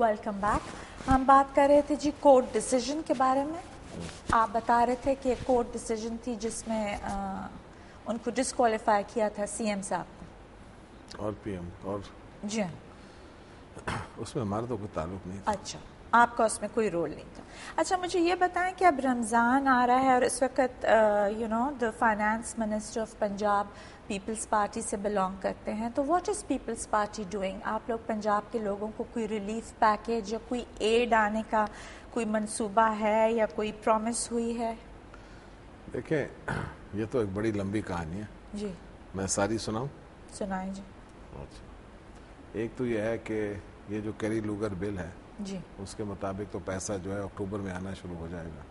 Welcome back. हम बात कर रहे थे जी कोर्ट डिसीजन के बारे में. आप बता रहे थे कि कोर्ट डिसीजन थी जिसमें उनको डिस्क्वालीफाई किया था सीएम साहब को और पीएम और जी. उसमें हमारा तो कोई ताल्लुक नहीं था. अच्छा, आपका उसमें कोई रोल नहीं था. अच्छा, मुझे ये बताएं कि अब रमज़ान आ रहा है और इस वक्त the finance minister of Punjab Peoples Party से बिलोंग करते हैं, तो what is Peoples Party doing? आप लोग पंजाब के लोगों को कोई रिलीफ पैकेज या कोई एड आने का कोई मंसूबा है या कोई प्रॉमिस हुई है? देखें, ये तो एक बड़ी लंबी कहानी है जी. मैं सारी सुनाऊं? सुनाएं जी. अच्छा, एक तो ये है कि ये जो कैरी लूगर बिल है जी. उसके मुताबिक तो पैसा जो है अक्टूबर में आना शुरू हो जाएगा.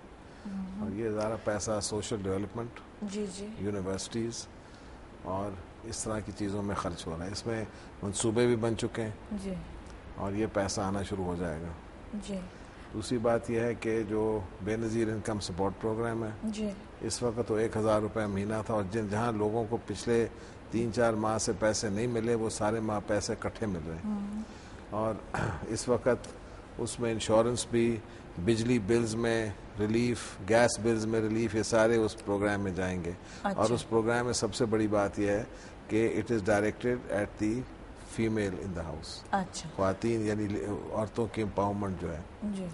और ये ज़्यादा पैसा सोशल डेवलपमेंट, जी जी, यूनिवर्सिटीज़ और इस तरह की चीज़ों में खर्च हो रहा है. इसमें मंसूबे भी बन चुके हैं जी और ये पैसा आना शुरू हो जाएगा. जी दूसरी बात यह है कि जो बेनज़ीर इनकम सपोर्ट प्रोग्राम है जी इस वक्त तो 1,000 रुपये महीना था, और जहाँ लोगों को पिछले 3-4 माह से पैसे नहीं मिले वो सारे माह पैसे इकट्ठे मिल रहे हैं. और इस वक्त उसमें इंश्योरेंस भी, बिजली बिल्स में रिलीफ, गैस बिल्स में रिलीफ, ये सारे उस प्रोग्राम में जाएंगे. अच्छा. और उस प्रोग्राम में सबसे बड़ी बात यह है कि it is directed at the female in the house. अच्छा ख्वातीन यानी औरतों की एम्पावरमेंट जो है. जी.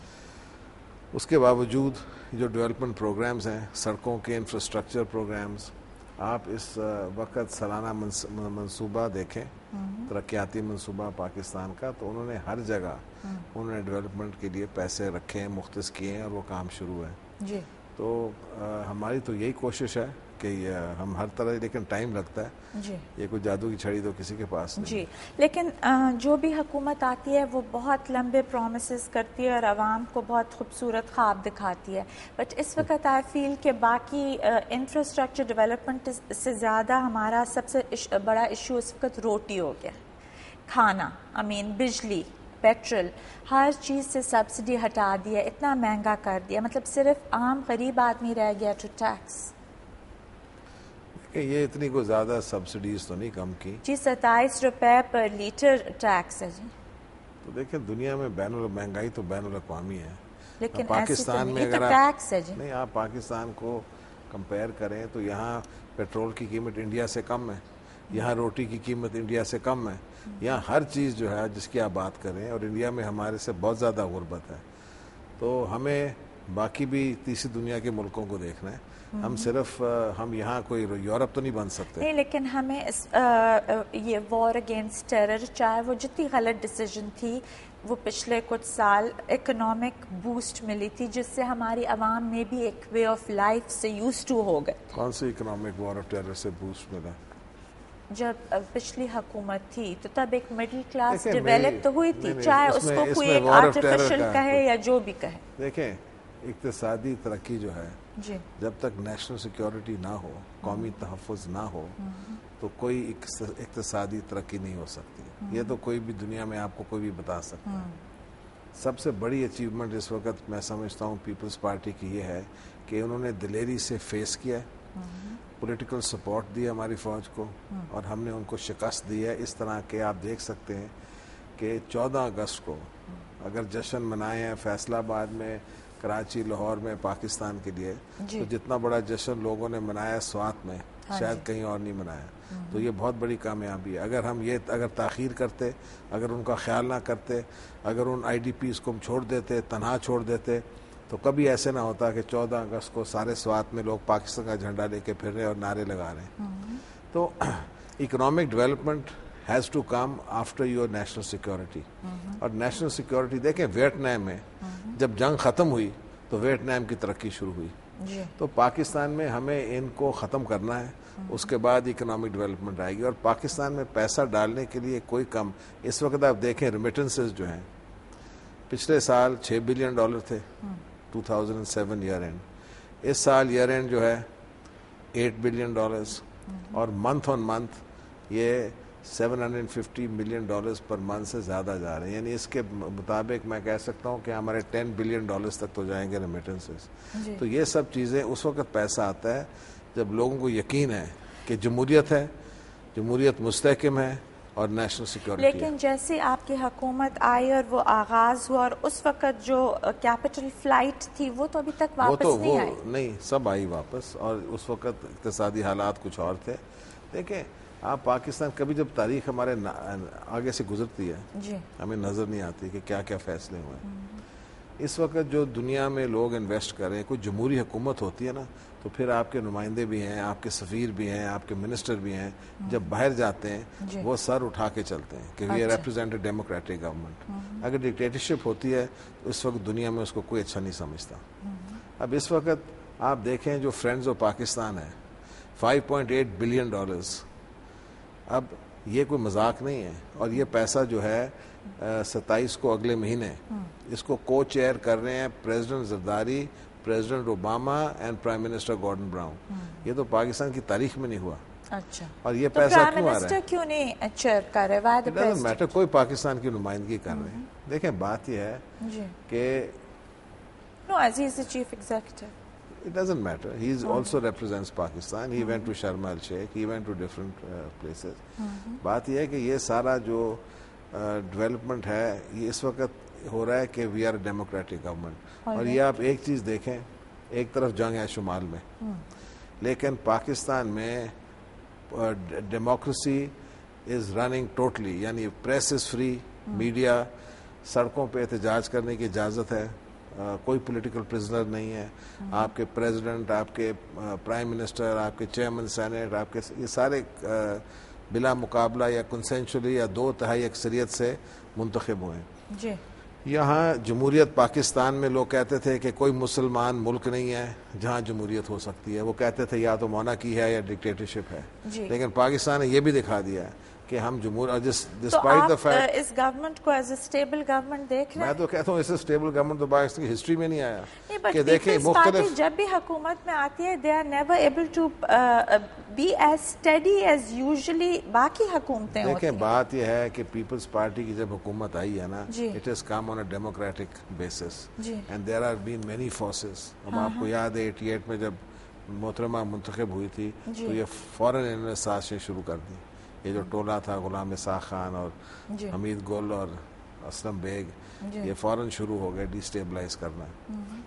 उसके बावजूद जो डेवलपमेंट प्रोग्राम्स हैं, सड़कों के इंफ्रास्ट्रक्चर प्रोग्राम्स, आप इस वक्त सालाना मंसूबा देखें, तरक्याती मंसूबा पाकिस्तान का, तो उन्होंने हर जगह उन्होंने डेवलपमेंट के लिए पैसे रखे हैं, मुख्तस किए हैं और वो काम शुरू है. जी. तो हमारी तो यही कोशिश है कि हम हर तरह, लेकिन टाइम लगता है जी. ये कोई जादू की छड़ी तो किसी के पास नहीं. जी, लेकिन जो भी हुकूमत आती है वो बहुत लंबे प्रोमिसेस करती है और आवाम को बहुत खूबसूरत ख्वाब दिखाती है. बट इस वक्त आई फील कि बाकी इंफ्रास्ट्रक्चर डेवलपमेंट से ज़्यादा हमारा सबसे बड़ा इशू इस वक्त रोटी हो गया, खाना, बिजली, पेट्रोल, हर चीज़ से सब्सिडी हटा दिया, इतना महंगा कर दिया. मतलब सिर्फ आम गरीब आदमी रह गया टू टैक्स. ये इतनी कोई ज़्यादा सब्सिडीज तो नहीं कम की जी. 27 रुपए पर लीटर टैक्स है जी. तो देखिए, दुनिया में महंगाई तो बैनुल अक़वामी है. लेकिन पाकिस्तान में अगर टैक्स है जी. नहीं, आप पाकिस्तान को कंपेयर करें तो यहाँ पेट्रोल की कीमत इंडिया से कम है, यहाँ रोटी की कीमत इंडिया से कम है, यहाँ हर चीज़ जो है जिसकी आप बात करें, और इंडिया में हमारे से बहुत ज़्यादा गुर्बत है. तो हमें बाकी भी तीसरी दुनिया के मुल्कों को देखना है. हम सिर्फ हम यहाँ कोई यूरोप तो नहीं बन सकते. नहीं, लेकिन हमें ये वॉर अगेंस्ट टेरर, चाहे वो जितनी गलत डिसीजन थी, वो पिछले कुछ साल इकोनॉमिक बूस्ट मिली थी जिससे हमारी आवाम में भी एक वे ऑफ लाइफ से यूज टू हो गए. कौन सी इकोनॉमिक वॉर ऑफ टेरर से बूस्ट मिला? जब पिछली हुकूमत थी तो तब एक मिडिल क्लास डेवलप तो हुई थी, चाहे उसको कोई एक आर्टिफिशियल कहे या जो भी कहे. देखें, इक्तिसादी तरक्की जो है जी. जब तक नेशनल सिक्योरिटी ना हो, कौमी तहफ़्फ़ुज़ ना हो, तो कोई इक्तिसादी तरक्की नहीं हो सकती. ये तो कोई भी दुनिया में आपको कोई भी बता सकता है. सबसे बड़ी अचीवमेंट इस वक्त मैं समझता हूँ पीपल्स पार्टी की ये है कि उन्होंने दिलेरी से फेस किया है, पॉलिटिकल सपोर्ट दिया हमारी फ़ौज को, और हमने उनको शिकस्त दी है. इस तरह के आप देख सकते हैं कि 14 अगस्त को अगर जश्न मनाए हैं फैसलाबाद में, कराची, लाहौर में पाकिस्तान के लिए, तो जितना बड़ा जश्न लोगों ने मनाया स्वात में, शायद कहीं और नहीं मनाया. तो ये बहुत बड़ी कामयाबी है. अगर ताख़ीर करते, अगर उनका ख्याल ना करते, अगर उन IDPs को हम छोड़ देते, तनहा छोड़ देते, तो कभी ऐसे ना होता कि 14 अगस्त को सारे स्वात में लोग पाकिस्तान का झंडा लेके फिर रहे और नारे लगा रहे हैं. तो economic development has to come after your national security. और नेशनल सिक्योरिटी देखें, वियतनाम में जब जंग ख़त्म हुई तो वियतनाम की तरक्की शुरू हुई. तो पाकिस्तान में हमें इनको ख़त्म करना है, उसके बाद इकोनॉमिक डेवलपमेंट आएगी. और पाकिस्तान में पैसा डालने के लिए कोई कम, इस वक्त आप देखें रेमिटेंसेस जो हैं, पिछले साल $6 बिलियन थे 2007 ईयर एंड. इस साल ईयर एंड जो है $8 बिलियन, और मंथ ऑन मंथ ये $750 मिलियन पर मंथ से ज़्यादा जा रहे हैं. यानी इसके मुताबिक मैं कह सकता हूँ कि हमारे $10 बिलियन तक तो जाएंगे रेमिटेंसेस. तो ये सब चीज़ें, उस वक्त पैसा आता है जब लोगों को यकीन है कि जमहूरियत है, जमहूरियत मुस्तहकम है, اور نیشنل سیکورٹی. لیکن جیسے آپ کی حکومت آئی اور وہ آغاز ہوا اور اس وقت جو کیپٹل فلائٹ تھی وہ تو ابھی تک واپس نہیں آئی. نہیں سب آئی واپس, اور اس وقت اقتصادی حالات کچھ اور تھے. دیکھیں آپ پاکستان کبھی جب تاریخ ہمارے آگے سے گزرتی ہے جی ہمیں نظر نہیں آتی کہ کیا کیا فیصلے ہوئے ہیں. اس وقت جو دنیا میں لوگ انویسٹ کر رہے ہیں, کوئی جمہوری حکومت ہوتی ہے نا تو پھر آپ کے نمائندے بھی ہیں, آپ کے سفیر بھی ہیں, آپ کے منسٹر بھی ہیں, جب باہر جاتے ہیں وہ سر اٹھا کے چلتے ہیں کہ وی ریپرزینٹ ڈیموکریٹک گورنمنٹ. اگر ڈکٹیٹرشپ ہوتی ہے تو اس وقت دنیا میں اس کو کوئی اچھا نہیں سمجھتا. اب اس وقت آپ دیکھیں جو فرینڈز آف پاکستان ہے $5.8 بلین, اب یہ کوئی مذاق نہیں ہے. اور یہ پیسہ جو ہے 27 کو اگلے مہینے اس کو کو چیئر کر رہے ہیں president Zardari, president Obama and prime minister Gordon brown. یہ تو پاکستان کی تاریخ میں نہیں ہوا. اچھا اور یہ پیسہ کیوں آ رہا ہے؟ کیوں نہیں چیئر کر رہے؟ میٹر کوئی پاکستان کی نمائندگی کر رہے ہیں. دیکھیں بات یہ ہے کہ No, as he is the chief executive. It doesn't matter. He also represents Pakistan. He went to Sharm el Sheikh. He went to different places. بات یہ ہے کہ یہ سارا جو ڈیولپمنٹ ہے یہ اس وقت ہو رہا ہے کہ وی آر ڈیموکریٹک گورنمنٹ. اور یہ آپ ایک چیز دیکھیں, ایک طرف جنگ ہے شمال میں, لیکن پاکستان میں ڈیموکریسی از رننگ ٹوٹلی. یعنی پریس از فری, میڈیا, سڑکوں پہ احتجاج کرنے کی اجازت ہے, کوئی پولیٹیکل پرزنر نہیں ہے. آپ کے پریزیڈنٹ, آپ کے پرائم منسٹر, آپ کے چیئرمین سینٹ, آپ کے یہ سارے بلا مقابلہ یا کنسینشلی یا 2/3 اکثریت سے منتخب ہوئے ہیں. جی یہاں جمہوریت پاکستان میں لوگ کہتے تھے کہ کوئی مسلمان ملک نہیں ہے جہاں جمہوریت ہو سکتی ہے. وہ کہتے تھے یا تو مونارکی ہے یا ڈکٹیٹرشپ ہے. لیکن پاکستان نے یہ بھی دکھا دیا ہے کہ ہم جمہور, ڈسپائٹ دا فیکٹ اس گورنمنٹ کو ایز اے اسٹیبل گورنمنٹ دیکھ رہے ہیں. میں تو کہتا ہوں اس سے اسٹیبل گورنمنٹ تو پاکستان کی ہسٹری میں نہیں آیا. کہ دیکھیں مختلف جب بھی حکومت میں آتی ہے they are never able to be as steady as usually باقی حکومتیں ہوتی ہیں. دیکھیں بات یہ ہے کہ پیپلز پارٹی کی جب حکومت آئی ہے نا, it has come on a democratic basis and there have been many forces. اب آپ کو یاد ہے 88 میں جب محترمہ منتخب ہوئی تھی تو یہ فوراً انہوں نے سازشیں شروع کر دی. یہ جو ٹولہ تھا غلام اسحاق خان اور حمید گل اور اسلم بیگ, یہ فوراً شروع ہو گئے ڈیسٹیبلائز کرنا.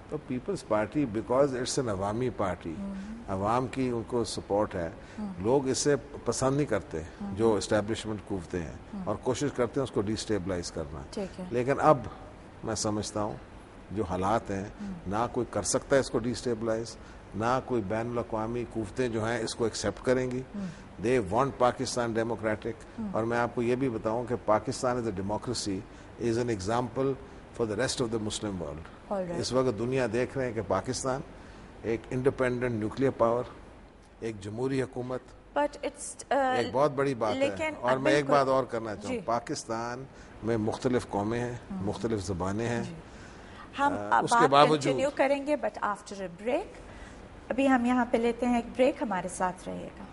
تو Peoples Party because it's an عوامی پارٹی, عوام کی ان کو سپورٹ ہے, لوگ اسے پسند نہیں کرتے جو اسٹیبلشمنٹ کوفتے ہیں اور کوشش کرتے ہیں اس کو ڈیسٹیبلائز کرنا. لیکن اب میں سمجھتا ہوں جو حالات ہیں نہ کوئی کر سکتا ہے اس کو ڈیسٹیبلائز, نہ کوئی بین الاقوامی قوتیں جو ہیں اس کو ایکسیپٹ کریں گی. They want Pakistan democratic. اور میں آپ کو یہ بھی بتاؤں کہ Pakistan is a democracy is an example for the rest of the Muslim world. اس وقت دنیا دیکھ رہے ہیں کہ پاکستان ایک انڈیپینڈنٹ نیوکلیئر پاور, ایک جمہوری حکومت, ایک بہت بڑی بات ہے. اور میں ایک بات اور کرنا چاہوں, پاکستان میں مختلف قومیں ہیں, مختلف زبانیں ہیں. ہم بات کنٹینیو کریں گے بٹ آفٹر اے بریک. ابھی ہم یہاں پہ لیتے ہیں ایک بریک, ہمارے ساتھ رہیے گا.